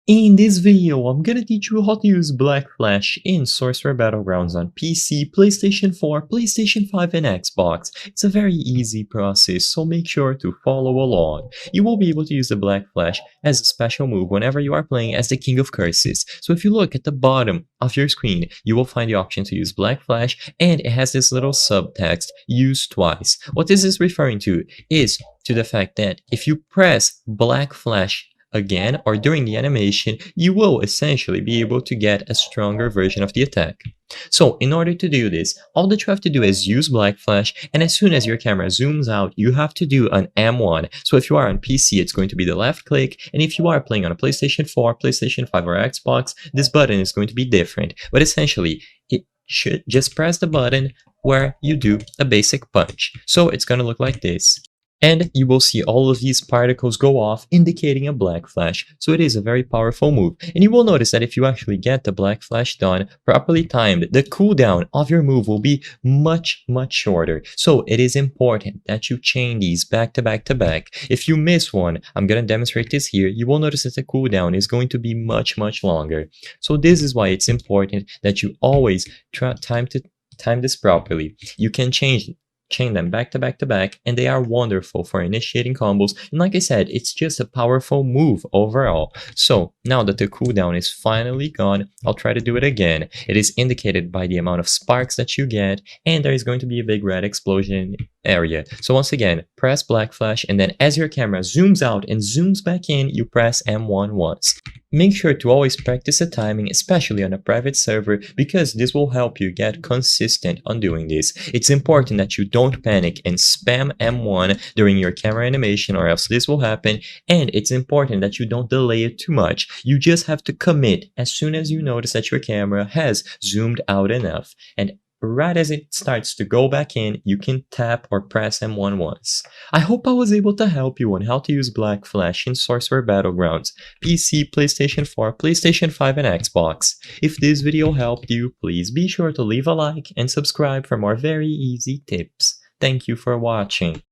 In this video, I'm gonna teach you how to use Black Flash in Sorcerer Battlegrounds on PC, PlayStation 4, PlayStation 5, and Xbox. It's a very easy process, so make sure to follow along. You will be able to use the Black Flash as a special move whenever you are playing as the King of Curses. So if you look at the bottom of your screen, you will find the option to use Black Flash, and it has this little subtext, use twice. What this is referring to is to the fact that if you press Black Flash again or during the animation, you will essentially be able to get a stronger version of the attack. So in order to do this, all that you have to do is use Black Flash, and as soon as your camera zooms out, you have to do an M1. So if you are on PC, it's going to be the left click, and if you are playing on a PlayStation 4, PlayStation 5, or Xbox, this button is going to be different. But essentially, it should just press the button where you do a basic punch. So it's going to look like this. And you will see all of these particles go off, indicating a Black Flash. So it is a very powerful move. And you will notice that if you actually get the Black Flash done, properly timed, the cooldown of your move will be much shorter. So it is important that you chain these back to back to back. If you miss one, I'm going to demonstrate this here, you will notice that the cooldown is going to be much longer. So this is why it's important that you always time this properly. You can chain them back to back to back, and they are wonderful for initiating combos. And like I said, it's just a powerful move overall. So now that the cooldown is finally gone, I'll try to do it again. It is indicated by the amount of sparks that you get, and there is going to be a big red explosion area. So once again, press Black Flash, and then as your camera zooms out and zooms back in, you press M1 once. Make sure to always practice the timing, especially on a private server, because this will help you get consistent on doing this. It's important that you don't panic and spam M1 during your camera animation, or else this will happen, and it's important that you don't delay it too much. You just have to commit as soon as you notice that your camera has zoomed out enough, and right as it starts to go back in, you can tap or press M1 once. I hope I was able to help you on how to use Black Flash in Sorcerer Battlegrounds, PC, PlayStation 4, PlayStation 5, and Xbox. If this video helped you, please be sure to leave a like and subscribe for more very easy tips. Thank you for watching.